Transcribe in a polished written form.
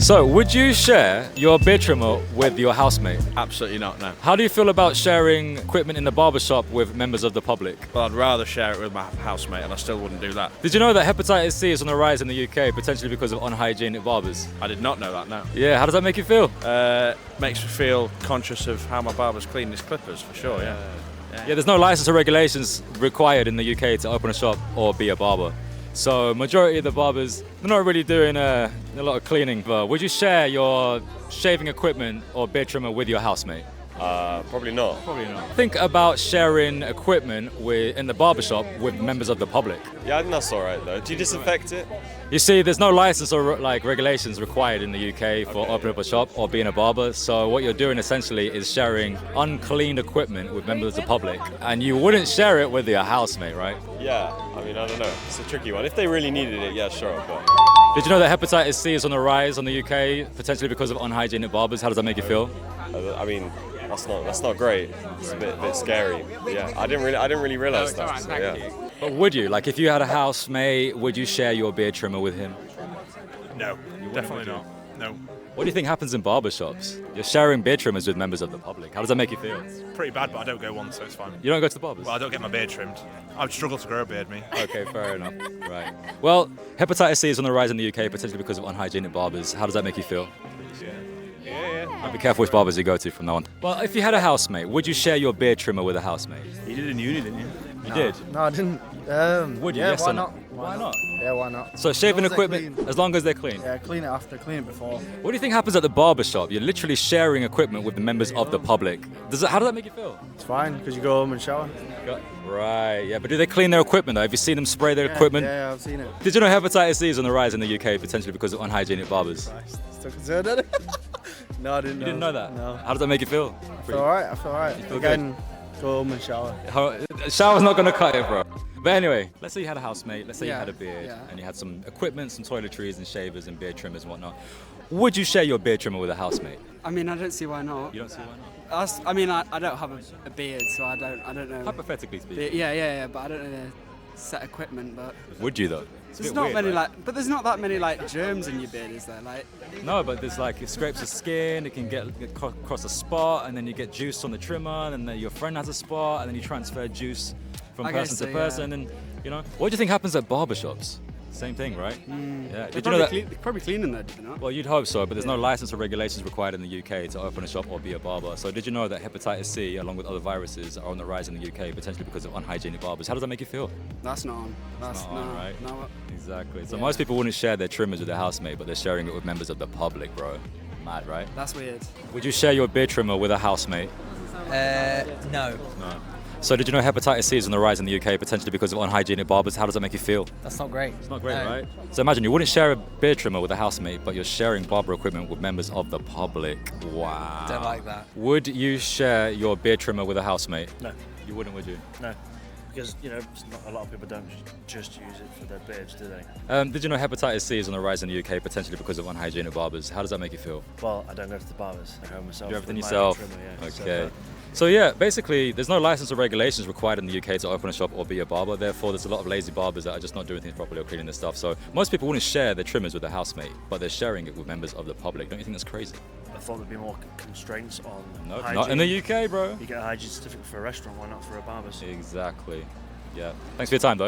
So, would you share your beard trimmer with your housemate? Absolutely not, no. How do you feel about sharing equipment in the barbershop with members of the public? Well, I'd rather share it with my housemate, and I still wouldn't do that. Did you know that hepatitis C is on the rise in the UK, potentially because of unhygienic barbers? I did not know that, no. Yeah, how does that make you feel? Makes me feel conscious of how my barber's cleaning his clippers, for sure, yeah. Yeah, there's no license or regulations required in the UK to open a shop or be a barber. So majority of the barbers, they're not really doing a lot of cleaning. But would you share your shaving equipment or beard trimmer with your housemate? Probably not. Probably not. Think about sharing equipment in the barbershop with members of the public. Yeah, I think that's all right though. Do you disinfect it? You see, there's no license or regulations required in the UK for opening up a shop or being a barber. So what you're doing essentially is sharing uncleaned equipment with members of the public. And you wouldn't share it with your housemate, right? Yeah, I mean, I don't know. It's a tricky one. If they really needed it, yeah, sure. But Did you know that hepatitis C is on the rise in the UK, potentially because of unhygienic barbers? How does that make you feel? I mean, that's not great. It's a bit scary. But yeah, I didn't really realize that. So, yeah. But would you? Like, if you had a housemate, would you share your beard trimmer with him? No, definitely not. No. What do you think happens in barbershops? You're sharing beard trimmers with members of the public. How does that make you feel? Pretty bad, but I don't go one, so it's fine. You don't go to the barbers? Well, I don't get my beard trimmed. I would struggle to grow a beard, me. Okay, fair enough. Right. Well, hepatitis C is on the rise in the UK, potentially because of unhygienic barbers. How does that make you feel? Be careful which barbers you go to from now on. Well, if you had a housemate, would you share your beard trimmer with a housemate? You did in uni, didn't you? You did? No, I didn't. Would you? Yeah, Yes why or no? not? Why not? Yeah, why not? So shaving As long as they're equipment, clean. as long as they're clean. Yeah, clean it after, clean it before. What do you think happens at the barber shop? You're literally sharing equipment with the members of the public. How does that make you feel? It's fine because you go home and shower. Right, yeah, but do they clean their equipment though? Have you seen them spray their equipment? Yeah, I've seen it. Did you know hepatitis C is on the rise in the UK, potentially because of unhygienic barbers? Still concerned at it? No, I didn't know. You didn't know that? No. How does that make you feel? I feel alright, I feel alright. feel Again, go home and shower. Shower's not gonna cut it, bro. But anyway, let's say you had a housemate, let's say you Yeah, had a beard, yeah. and you had some equipment, some toiletries and shavers and beard trimmers and whatnot. Would you share your beard trimmer with a housemate? I mean, I don't see why not. You don't see why not? I mean, I don't have a beard, so I don't know. Hypothetically speaking. Yeah, but I don't know the set equipment. But Would you though? there's not many but there's not that many like germs in your beard, is there? Like, No, but there's like, it scrapes the skin, it can get across a spot, and then you get juice on the trimmer, and then your friend has a spot, and then you transfer juice from I person guess to so, person, and you know. What do you think happens at barbershops? Same thing, right? Yeah. Did you know that? they're probably cleaning though, do they not? Well, you'd hope so, but there's no license or regulations required in the UK to open a shop or be a barber. So did you know that hepatitis C, along with other viruses, are on the rise in the UK, potentially because of unhygienic barbers? How does that make you feel? That's not on. That's not on, right? No. Exactly. So Yeah. most people wouldn't share their trimmers with their housemate, but they're sharing it with members of the public, bro. Mad, right? That's weird. Would you share your beard trimmer with a housemate? No, No. So did you know hepatitis C is on the rise in the UK, potentially because of unhygienic barbers? How does that make you feel? that's not great. It's not great, No. right? So imagine you wouldn't share a beard trimmer with a housemate, but you're sharing barber equipment with members of the public. Wow. Don't like that. Would you share your beard trimmer with a housemate? No. You wouldn't, would you? No, because it's not, a lot of people don't just use it for their beards, do they? Did you know hepatitis C is on the rise in the UK, potentially because of unhygienic barbers? How does that make you feel? Well, I don't go to the barbers. I go myself. Do everything with my yourself? own trimmer, yeah. Okay. So yeah, basically, there's no license or regulations required in the UK to open a shop or be a barber. Therefore, there's a lot of lazy barbers that are just not doing things properly or cleaning their stuff. So most people wouldn't share their trimmers with their housemate, but they're sharing it with members of the public. Don't you think that's crazy? I thought there'd be more constraints on No, hygiene. not in the UK, bro. You get a hygiene certificate for a restaurant, why not for a barber's? Exactly. Yeah. Thanks for your time, though.